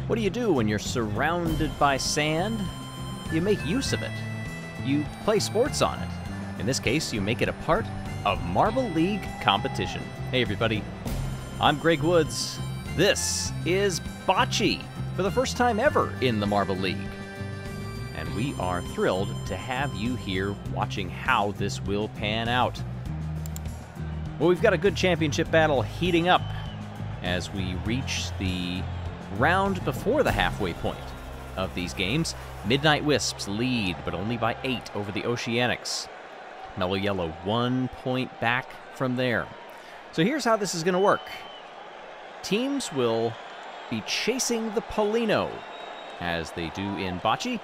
What do you do when you're surrounded by sand? You make use of it. You play sports on it. In this case, you make it a part of Marble League competition. Hey everybody, I'm Greg Woods. This is Bocce for the first time ever in the Marble League. And we are thrilled to have you here watching how this will pan out. Well, we've got a good championship battle heating up as we reach the round before the halfway point of these games. Midnight Wisps lead, but only by 8 over the Oceanics. Mellow Yellow 1 point back from there. So here's how this is going to work. Teams will be chasing the Polino, as they do in Bocce,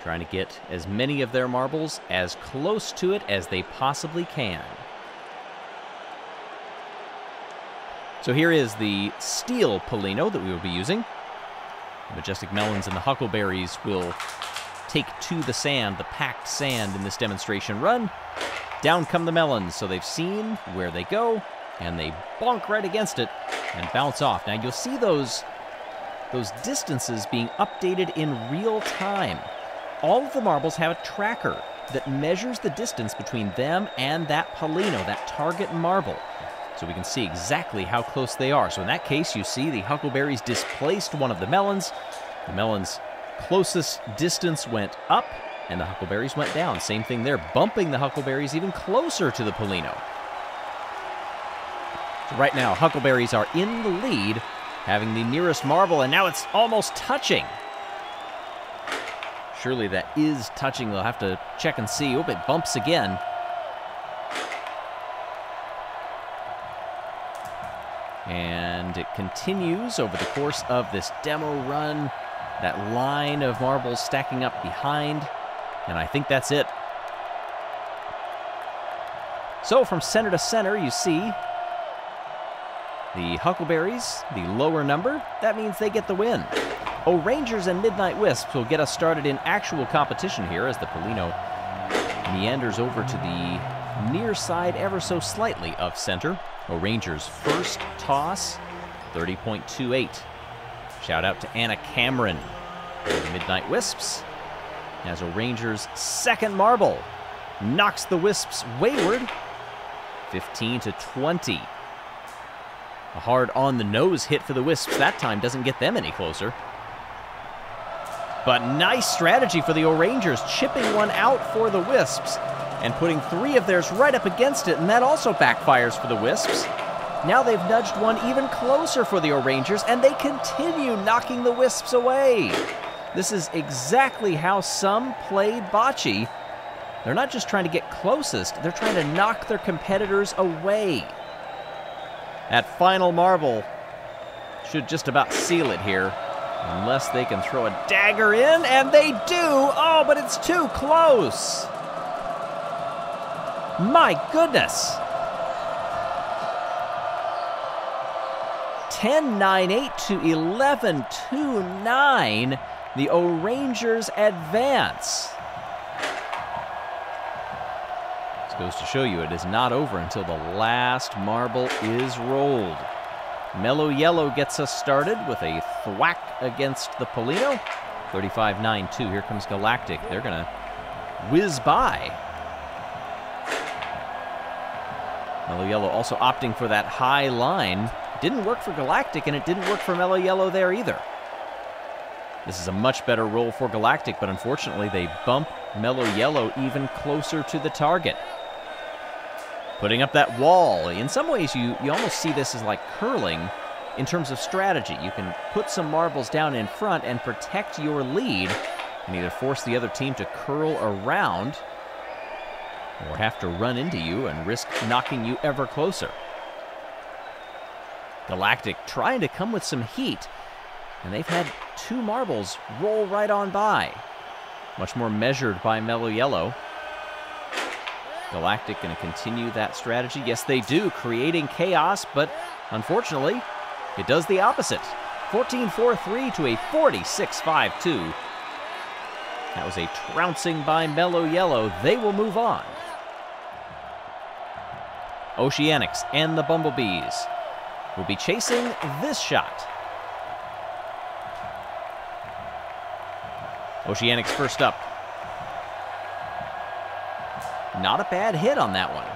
trying to get as many of their marbles as close to it as they possibly can. So here is the steel Polino that we will be using. The Majestic Melons and the Huckleberries will take to the sand, the packed sand in this demonstration run. Down come the Melons, so they've seen where they go, and they bonk right against it and bounce off. Now you'll see those distances being updated in real time. All of the marbles have a tracker that measures the distance between them and that Polino, that target marble. So we can see exactly how close they are. So in that case, you see the Huckleberries displaced one of the Melons. The Melons' closest distance went up, and the Huckleberries went down. Same thing there, bumping the Huckleberries even closer to the Polino. So right now, Huckleberries are in the lead, having the nearest marble, and now it's almost touching. Surely that is touching. They'll have to check and see. Oh, it bumps again. And it continues over the course of this demo run. That line of marbles stacking up behind. And I think that's it. So from center to center, you see the Huckleberries, the lower number. That means they get the win. O'Rangers and Midnight Wisps will get us started in actual competition here as the Polino meanders over to the near side ever so slightly of center. O'Rangers' first toss, 30.28. Shout out to Anna Cameron for the Midnight Wisps. As O'Rangers' second marble knocks the Wisps wayward, 15-20. A hard on-the-nose hit for the Wisps that time doesn't get them any closer. But nice strategy for the O'Rangers, chipping one out for the Wisps and putting 3 of theirs right up against it, and that also backfires for the Wisps. Now they've nudged one even closer for the O'Rangers, and they continue knocking the Wisps away. This is exactly how some play Bocce. They're not just trying to get closest, they're trying to knock their competitors away. That final marble should just about seal it here, unless they can throw a dagger in, and they do! Oh, but it's too close! My goodness! 10-9-8 to 11-2-9. The O'Rangers advance. This goes to show you it is not over until the last marble is rolled. Mellow Yellow gets us started with a thwack against the Polino. 35-9-2. Here comes Galactic. They're going to whiz by. Mellow Yellow also opting for that high line. Didn't work for Galactic, and it didn't work for Mellow Yellow there either. This is a much better roll for Galactic, but unfortunately they bump Mellow Yellow even closer to the target. Putting up that wall. In some ways, you almost see this as like curling in terms of strategy. You can put some marbles down in front and protect your lead, and either force the other team to curl around or have to run into you and risk knocking you ever closer. Galactic trying to come with some heat, and they've had 2 marbles roll right on by. Much more measured by Mellow Yellow. Galactic going to continue that strategy. Yes, they do, creating chaos, but unfortunately, it does the opposite. 14-4-3 to a 46-5-2. That was a trouncing by Mellow Yellow. They will move on. Oceanics and the Bumblebees will be chasing this shot. Oceanics first up. Not a bad hit on that one.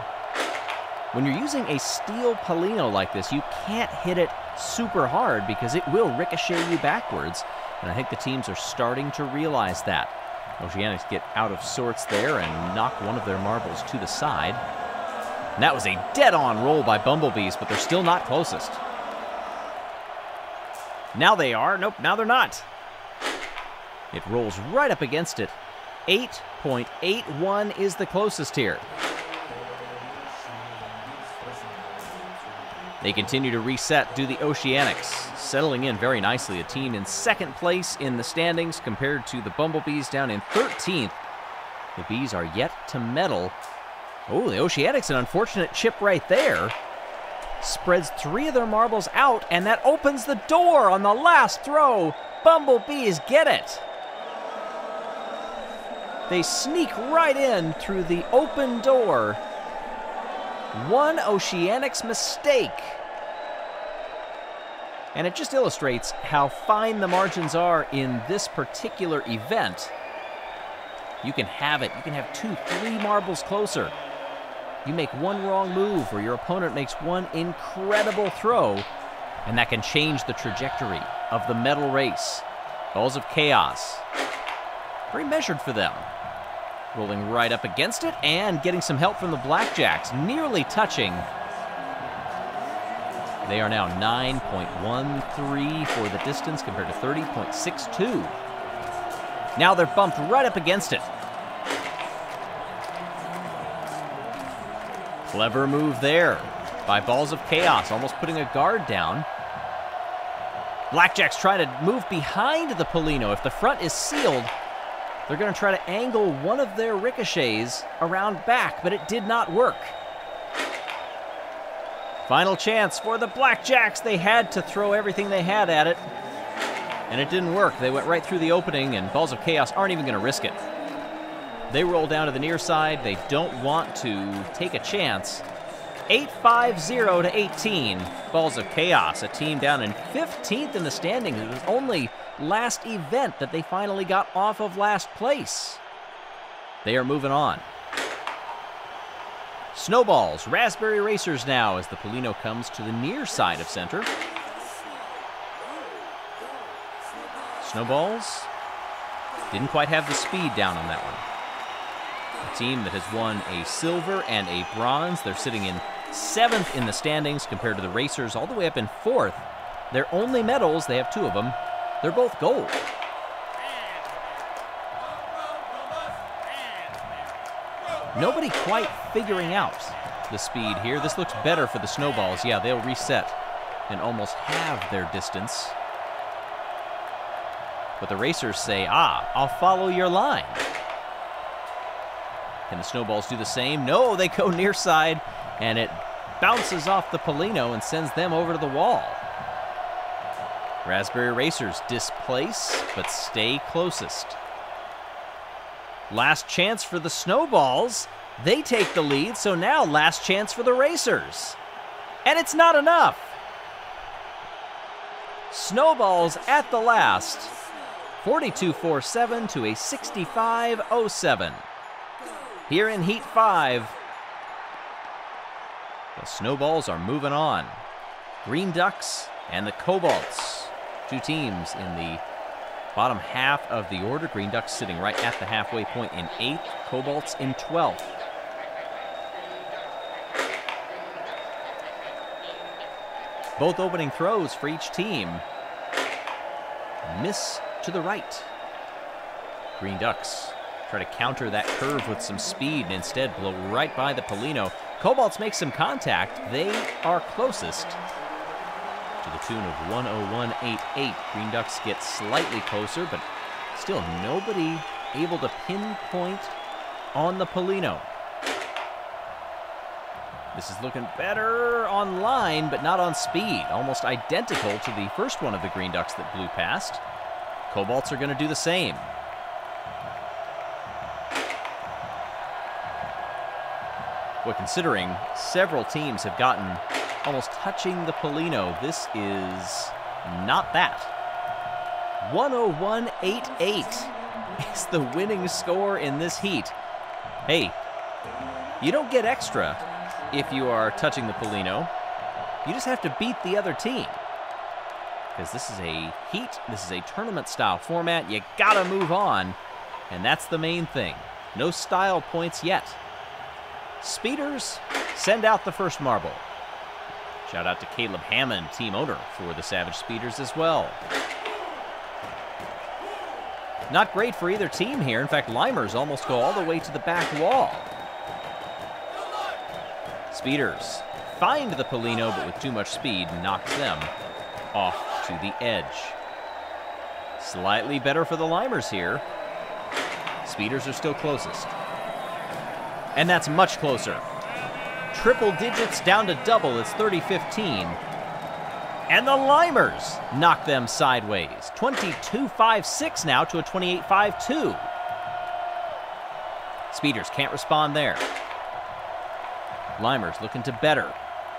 When you're using a steel Polino like this, you can't hit it super hard because it will ricochet you backwards. And I think the teams are starting to realize that. Oceanics get out of sorts there and knock one of their marbles to the side. And that was a dead-on roll by Bumblebees, but they're still not closest. Now they are. Nope, now they're not. It rolls right up against it. 8.81 is the closest here. They continue to reset, do the Oceanics, settling in very nicely. A team in second place in the standings compared to the Bumblebees down in 13th. The Bees are yet to medal. Oh, the Oceanics, an unfortunate chip right there. Spreads 3 of their marbles out, and that opens the door on the last throw. Bumblebees get it. They sneak right in through the open door. One Oceanics mistake. And it just illustrates how fine the margins are in this particular event. You can have it. You can have 2, 3 marbles closer. You make one wrong move or your opponent makes one incredible throw, and that can change the trajectory of the medal race. Balls of Chaos. Very measured for them. Rolling right up against it and getting some help from the Blackjacks, nearly touching. They are now 9.13 for the distance compared to 30.62. Now they're bumped right up against it. Clever move there by Balls of Chaos, almost putting a guard down. Blackjacks try to move behind the Polino. If the front is sealed, they're going to try to angle one of their ricochets around back, but it did not work. Final chance for the Blackjacks. They had to throw everything they had at it, and it didn't work. They went right through the opening, and Balls of Chaos aren't even going to risk it. They roll down to the near side. They don't want to take a chance. 8-5-0 to 18. Balls of Chaos, a team down in 15th in the standings. It was only last event that they finally got off of last place. They are moving on. Snowballs, Raspberry Racers now as the Polino comes to the near side of center. Snowballs didn't quite have the speed down on that one. A team that has won a silver and a bronze. They're sitting in 7th in the standings compared to the Racers all the way up in 4th. Their only medals, they have 2 of them, they're both gold. Nobody quite figuring out the speed here. This looks better for the Snowballs. Yeah, they'll reset and almost halve their distance. But the Racers say, I'll follow your line. Can the Snowballs do the same? No, they go near side, and it bounces off the Polino and sends them over to the wall. Raspberry Racers displace, but stay closest. Last chance for the Snowballs. They take the lead, so now last chance for the Racers. And it's not enough. Snowballs at the last. 42-47 to a 65-07. Here in Heat 5, the Snowballs are moving on. Green Ducks and the Cobalts, 2 teams in the bottom half of the order. Green Ducks sitting right at the halfway point in 8th, Cobalts in 12th. Both opening throws for each team miss to the right. Green Ducks try to counter that curve with some speed and instead blow right by the Polino. Cobalts make some contact. They are closest to the tune of 101.88. Green Ducks get slightly closer, but still nobody able to pinpoint on the Polino. This is looking better on line, but not on speed. Almost identical to the first one of the Green Ducks that blew past. Cobalts are going to do the same. Well, considering several teams have gotten almost touching the Polino, this is not that. 101.88. is the winning score in this heat. Hey, you don't get extra if you are touching the Polino. You just have to beat the other team. Because this is a heat, this is a tournament-style format. You gotta move on, and that's the main thing. No style points yet. Speeders send out the first marble. Shout out to Caleb Hammond, team owner for the Savage Speeders as well. Not great for either team here. In fact, Limers almost go all the way to the back wall. Speeders find the Polino, but with too much speed, knocks them off to the edge. Slightly better for the Limers here. Speeders are still closest. And that's much closer. Triple digits down to double. It's 30-15. And the Limers knock them sideways. 22-5-6 now to a 28-5-2. Speeders can't respond there. Limers looking to better.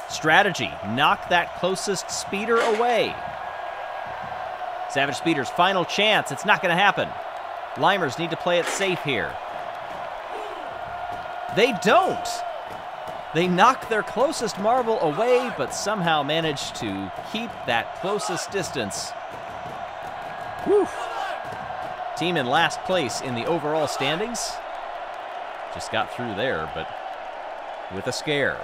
Strategy, knock that closest speeder away. Savage Speeders' final chance. It's not going to happen. Limers need to play it safe here. They don't. They knock their closest marble away, but somehow manage to keep that closest distance. Whew. Team in last place in the overall standings. Just got through there, but with a scare.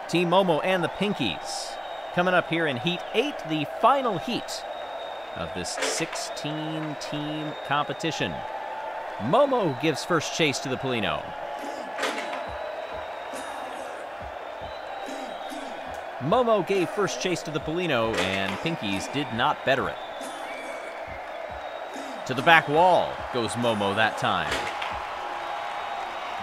Team Momo and the Pinkies coming up here in Heat 8, the final heat of this 16-team competition. Momo gives first chase to the Polino. Momo gave first chase to the Polino, and Pinkies did not better it. To the back wall goes Momo that time.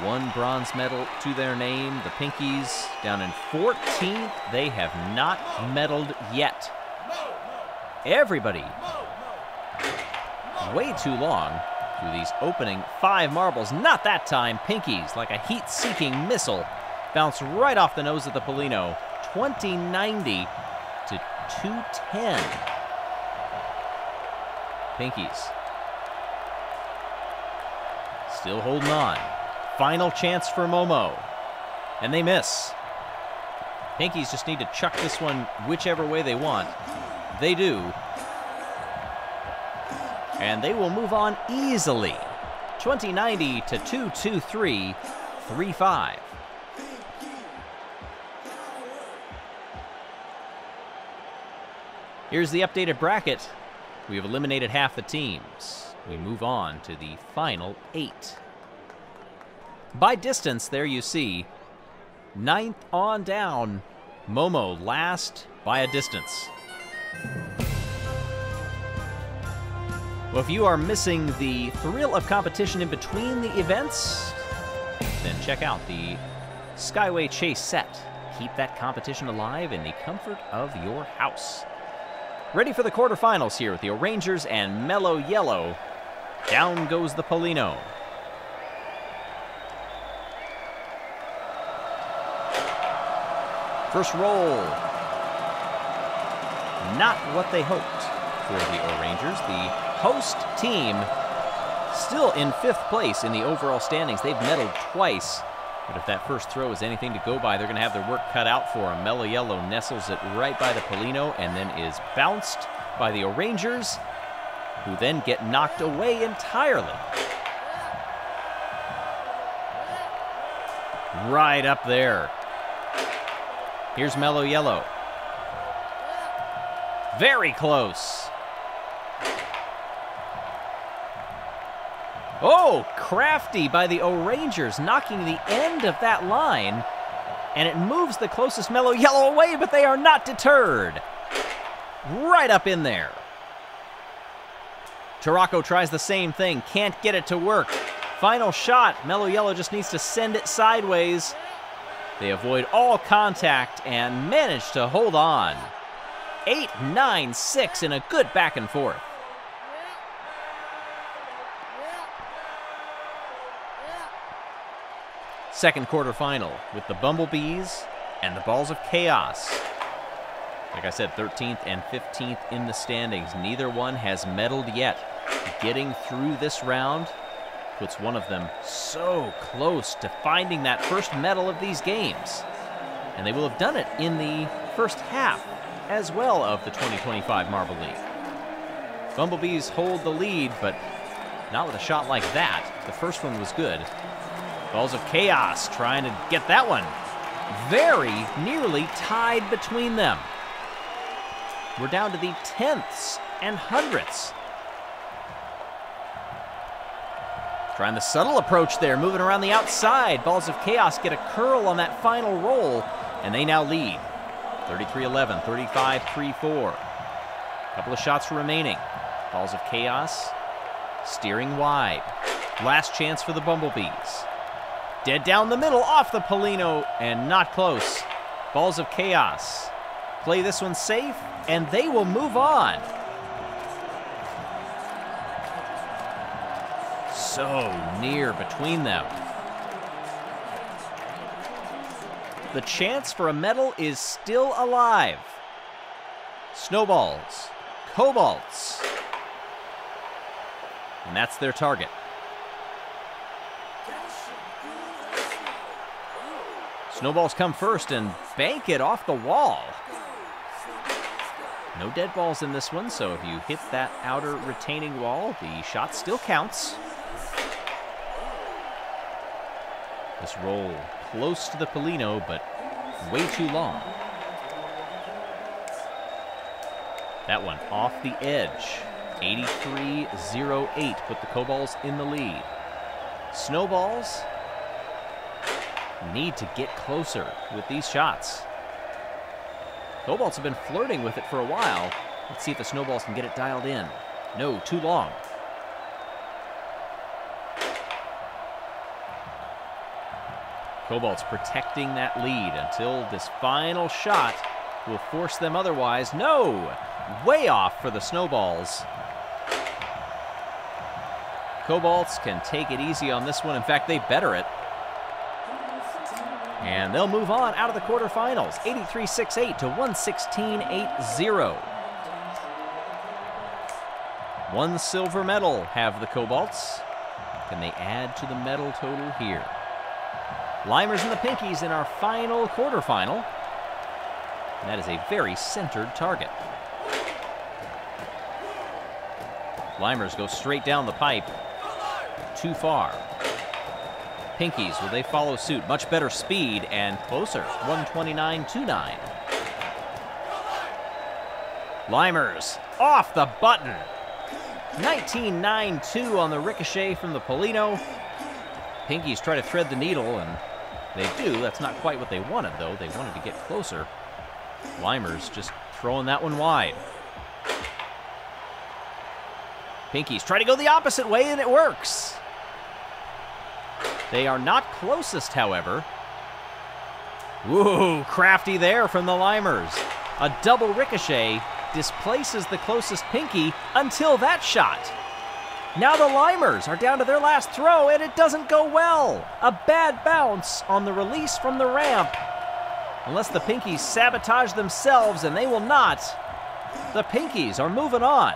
One bronze medal to their name. The Pinkies down in 14th. They have not medaled yet. Everybody way too long through these opening 5 marbles. Not that time. Pinkies, like a heat-seeking missile, bounce right off the nose of the Polino. 2090 to 210. Pinkies still holding on. Final chance for Momo. And they miss. Pinkies just need to chuck this one whichever way they want. They do. And they will move on easily. 2090 to 223, 3-5. Here's the updated bracket. We have eliminated half the teams. We move on to the final 8. By distance, there you see, 9th on down, Momo last by a distance. Well, if you are missing the thrill of competition in between the events, then check out the Skyway Chase set. Keep that competition alive in the comfort of your house. Ready for the quarterfinals here with the O'Rangers and Mellow Yellow. Down goes the Polino. First roll. Not what they hoped for the O'Rangers. The host team still in 5th place in the overall standings. They've medaled twice. But if that first throw is anything to go by, they're going to have their work cut out for them. Mellow Yellow nestles it right by the Polino and then is bounced by the O'Rangers, who then get knocked away entirely. Right up there. Here's Mellow Yellow. Very close. Oh, crafty by the O'Rangers, knocking the end of that line, and it moves the closest Mellow Yellow away, but they are not deterred. Right up in there. Tarako tries the same thing, can't get it to work. Final shot, Mellow Yellow just needs to send it sideways. They avoid all contact and manage to hold on. 8-9-6 in a good back and forth. Second quarterfinal with the Bumblebees and the Balls of Chaos. Like I said, 13th and 15th in the standings. Neither one has medaled yet. getting through this round puts one of them so close to finding that first medal of these games. And they will have done it in the first half as well of the 2025 Marble League. Bumblebees hold the lead, but not with a shot like that. The first one was good. Balls of Chaos trying to get that one. Very nearly tied between them. We're down to the tenths and hundredths. Trying the subtle approach there, moving around the outside. Balls of Chaos get a curl on that final roll, and they now lead. 33-11, 35-3-4. Couple of shots remaining. Balls of Chaos steering wide. Last chance for the Bumblebees. Dead down the middle, off the Polino, and not close. Balls of Chaos play this one safe, and they will move on. So near between them. The chance for a medal is still alive. Snowballs, Cobalts, and that's their target. Snowballs come first and bank it off the wall. No dead balls in this one, so if you hit that outer retaining wall, the shot still counts. This roll close to the Polino, but way too long. That one off the edge. 83-08 put the Cobalts in the lead. Snowballs need to get closer with these shots. Cobalts have been flirting with it for a while. Let's see if the Snowballs can get it dialed in. No, too long. Cobalts protecting that lead until this final shot will force them otherwise. No! Way off for the Snowballs. Cobalts can take it easy on this one. In fact, they better it. And they'll move on out of the quarterfinals. 83-68 to 116-80. One silver medal have the Cobalts. Can they add to the medal total here? Limers and the Pinkies in our final quarterfinal. And that is a very centered target. Limers go straight down the pipe. Too far. Pinkies, will they follow suit? Much better speed and closer. 129-29. Limers off the button. 19-9-2 on the ricochet from the Polino. Pinkies try to thread the needle, and they do. That's not quite what they wanted, though. They wanted to get closer. Limers just throwing that one wide. Pinkies try to go the opposite way, and it works. They are not closest, however. Whoa, crafty there from the Limers. A double ricochet displaces the closest Pinky until that shot. Now the Limers are down to their last throw, and it doesn't go well. A bad bounce on the release from the ramp. Unless the Pinkies sabotage themselves, and they will not. The Pinkies are moving on.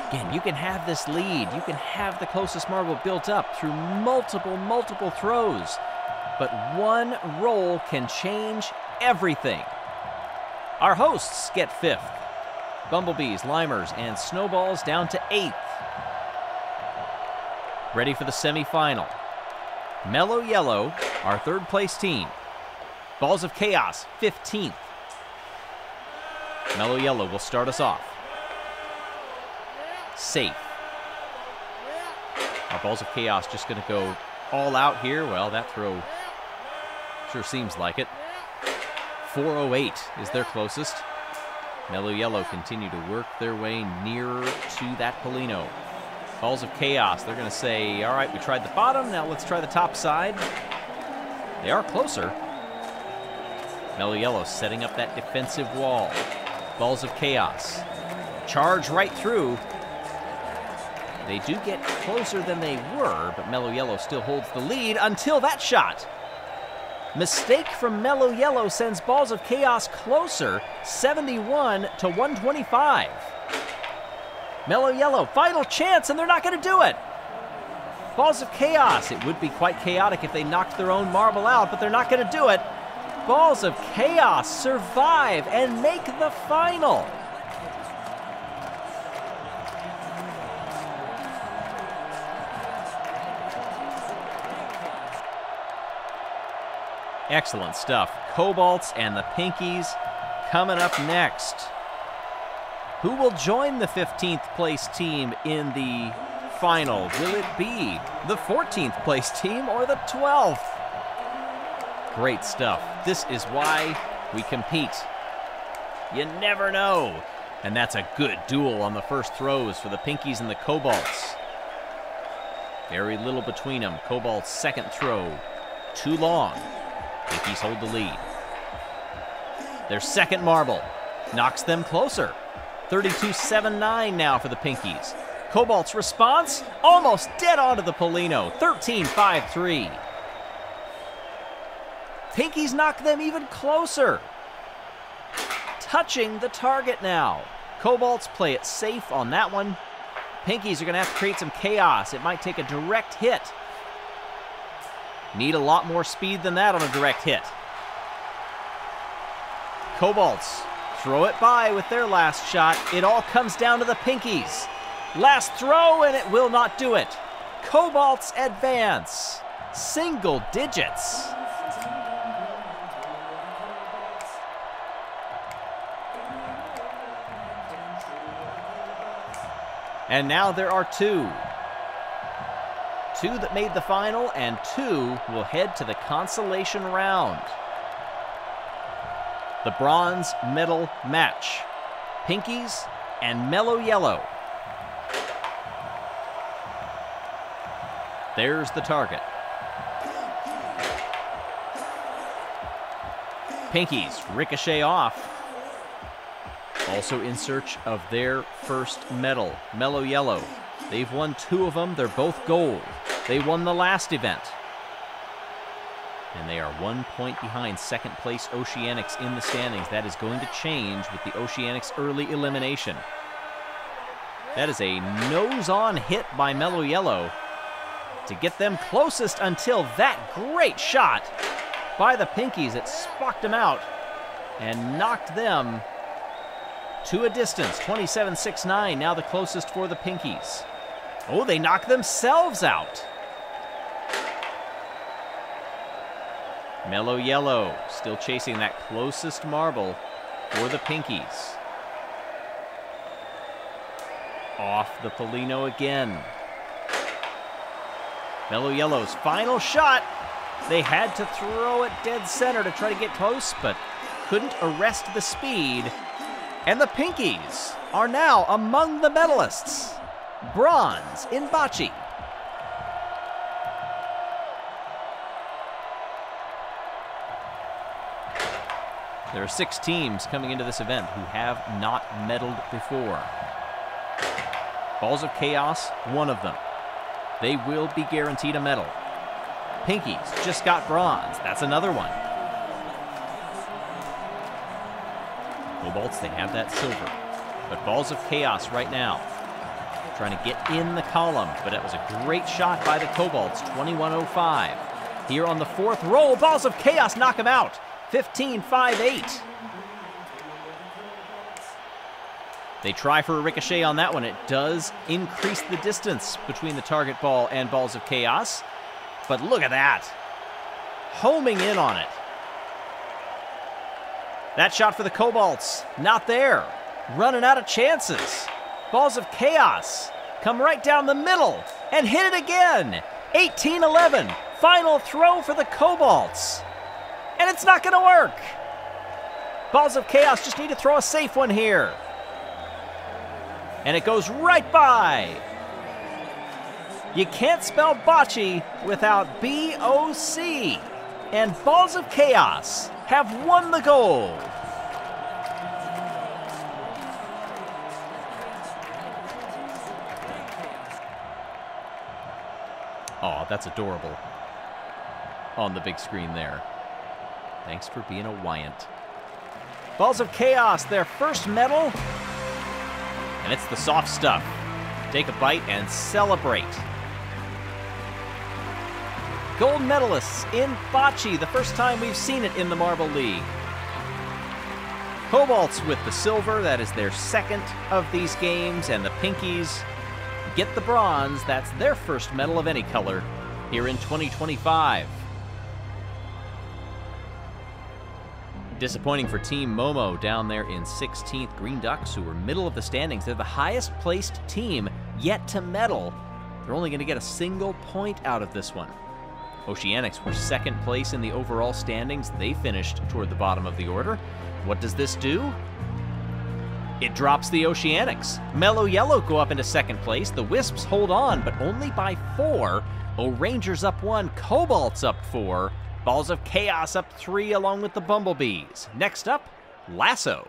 Again, you can have this lead. You can have the closest marble built up through multiple throws. But one roll can change everything. Our hosts get 5th. Bumblebees, Limers, and Snowballs down to 8th. Ready for the semifinal. Mellow Yellow, our 3rd place team. Balls of Chaos, 15th. Mellow Yellow will start us off. Safe. Our Balls of Chaos just going to go all out here. Well, that throw sure seems like it. 408 is their closest. Mellow Yellow continue to work their way nearer to that Polino. Balls of Chaos, they're going to say, all right, we tried the bottom, now let's try the top side. They are closer. Mellow Yellow setting up that defensive wall. Balls of Chaos charge right through. They do get closer than they were, but Mellow Yellow still holds the lead until that shot. Mistake from Mellow Yellow sends Balls of Chaos closer, 71 to 125. Mellow Yellow, final chance, and they're not going to do it. Balls of Chaos, it would be quite chaotic if they knocked their own marble out, but they're not going to do it. Balls of Chaos survive and make the final. Excellent stuff. Cobalts and the Pinkies coming up next. Who will join the 15th place team in the final? Will it be the 14th place team or the 12th? Great stuff. This is why we compete. You never know. And that's a good duel on the first throws for the Pinkies and the Cobalts. Very little between them. Cobalt's second throw, too long. Pinkies hold the lead. Their second marble knocks them closer. 32-7-9 now for the Pinkies. Cobalt's response, almost dead onto the Polino. 13-5-3. Pinkies knock them even closer. Touching the target now. Cobalts play it safe on that one. Pinkies are going to have to create some chaos. It might take a direct hit. Need a lot more speed than that on a direct hit. Cobalts throw it by with their last shot. It all comes down to the Pinkies. Last throw, and it will not do it. Cobalts advance. Single digits. And now there are two. Two that made the final, and two will head to the consolation round. The bronze medal match. Pinkies and Mellow Yellow. There's the target. Pinkies ricochet off. Also in search of their first medal. Mellow Yellow. They've won two of them. They're both gold. They won the last event. And they are 1 point behind second place Oceanics in the standings. That is going to change with the Oceanics early elimination. That is a nose-on hit by Mellow Yellow to get them closest until that great shot by the Pinkies. It spocked them out and knocked them to a distance. 27-6-9, now the closest for the Pinkies. Oh, they knock themselves out. Mellow Yellow still chasing that closest marble for the Pinkies. Off the Polino again. Mellow Yellow's final shot. They had to throw it dead center to try to get close, but couldn't arrest the speed. And the Pinkies are now among the medalists. Bronze in Bocce. There are 6 teams coming into this event who have not medaled before. Balls of Chaos, one of them. They will be guaranteed a medal. Pinkies just got bronze. That's another one. Cobalts, they have that silver. But Balls of Chaos right now, trying to get in the column, but it was a great shot by the Cobalts, 21-05. Here on the fourth roll, Balls of Chaos knock him out, 15-5-8. They try for a ricochet on that one. It does increase the distance between the target ball and Balls of Chaos, but look at that, homing in on it. That shot for the Cobalts, not there. Running out of chances. Balls of Chaos come right down the middle and hit it again. 18-11, final throw for the Cobalts. And it's not gonna work. Balls of Chaos just need to throw a safe one here. And it goes right by. You can't spell bocce without B-O-C. And Balls of Chaos have won the gold. Oh, that's adorable on the big screen there. Thanks for being a Wyant. Balls of Chaos, their first medal. And it's the soft stuff. Take a bite and celebrate. Gold medalists in Bocce, the first time we've seen it in the Marble League. Cobalts with the silver, that is their second of these games, and the Pinkies get the bronze, that's their first medal of any color here in 2025. Disappointing for Team Momo down there in 16th. Green Ducks, who were middle of the standings, they're the highest placed team yet to medal. They're only going to get a single point out of this one. Oceanics were second place in the overall standings. They finished toward the bottom of the order. What does this do? It drops the Oceanics. Mellow Yellow go up into second place. The Wisps hold on, but only by 4. O-Rangers up 1. Cobalts up 4. Balls of Chaos up 3 along with the Bumblebees. Next up, Lasso.